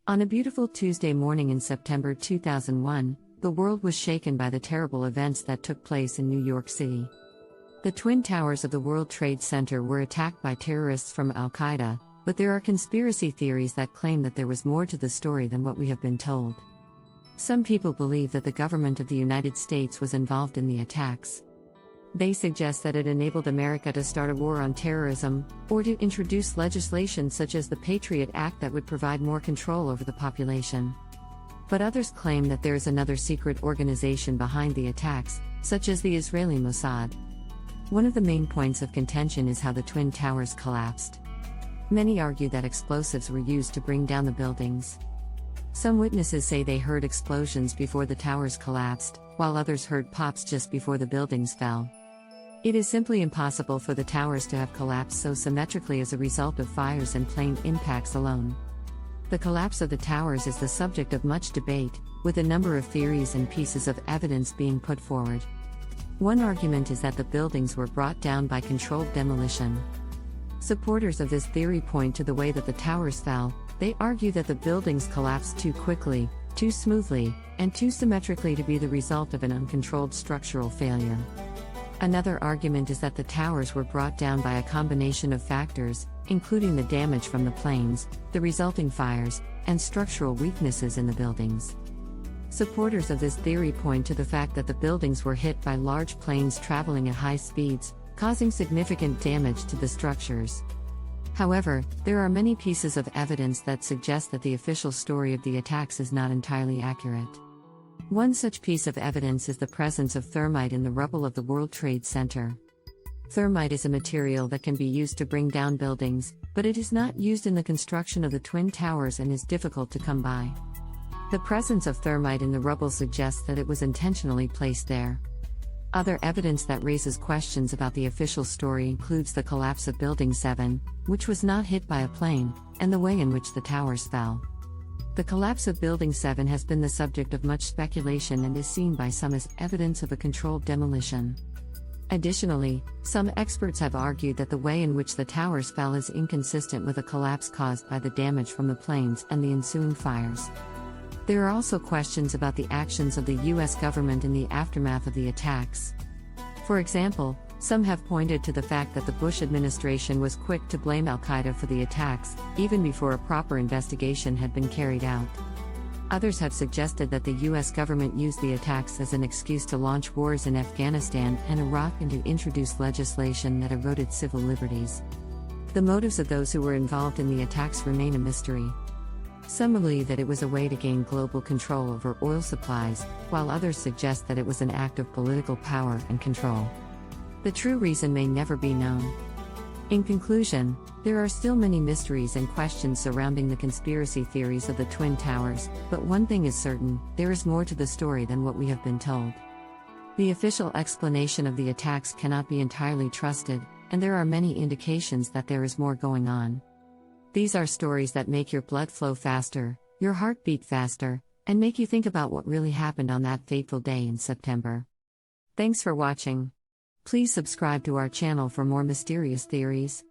On a beautiful Tuesday morning in September 2001, the world was shaken by the terrible events that took place in New York City. The Twin Towers of the World Trade Center were attacked by terrorists from Al-Qaeda, but there are conspiracy theories that claim that there was more to the story than what we have been told. Some people believe that the government of the United States was involved in the attacks. They suggest that it enabled America to start a war on terrorism, or to introduce legislation such as the Patriot Act that would provide more control over the population. But others claim that there is another secret organization behind the attacks, such as the Israeli Mossad. One of the main points of contention is how the Twin Towers collapsed. Many argue that explosives were used to bring down the buildings. Some witnesses say they heard explosions before the towers collapsed, while others heard pops just before the buildings fell. It is simply impossible for the towers to have collapsed so symmetrically as a result of fires and plane impacts alone. The collapse of the towers is the subject of much debate, with a number of theories and pieces of evidence being put forward. One argument is that the buildings were brought down by controlled demolition. Supporters of this theory point to the way that the towers fell. They argue that the buildings collapsed too quickly, too smoothly, and too symmetrically to be the result of an uncontrolled structural failure. Another argument is that the towers were brought down by a combination of factors, including the damage from the planes, the resulting fires, and structural weaknesses in the buildings. Supporters of this theory point to the fact that the buildings were hit by large planes traveling at high speeds, causing significant damage to the structures. However, there are many pieces of evidence that suggest that the official story of the attacks is not entirely accurate. One such piece of evidence is the presence of thermite in the rubble of the World Trade Center. Thermite is a material that can be used to bring down buildings, but it is not used in the construction of the Twin Towers and is difficult to come by. The presence of thermite in the rubble suggests that it was intentionally placed there. Other evidence that raises questions about the official story includes the collapse of Building 7, which was not hit by a plane, and the way in which the towers fell. The collapse of Building 7 has been the subject of much speculation and is seen by some as evidence of a controlled demolition. Additionally, some experts have argued that the way in which the towers fell is inconsistent with a collapse caused by the damage from the planes and the ensuing fires. There are also questions about the actions of the U.S. government in the aftermath of the attacks. For example, some have pointed to the fact that the Bush administration was quick to blame Al-Qaeda for the attacks, even before a proper investigation had been carried out. Others have suggested that the U.S. government used the attacks as an excuse to launch wars in Afghanistan and Iraq and to introduce legislation that eroded civil liberties. The motives of those who were involved in the attacks remain a mystery. Some believe that it was a way to gain global control over oil supplies, while others suggest that it was an act of political power and control. The true reason may never be known. In conclusion, there are still many mysteries and questions surrounding the conspiracy theories of the Twin Towers, but one thing is certain: there is more to the story than what we have been told. The official explanation of the attacks cannot be entirely trusted, and there are many indications that there is more going on. These are stories that make your blood flow faster, your heart beat faster, and make you think about what really happened on that fateful day in September. Thanks for watching. Please subscribe to our channel for more mysterious theories.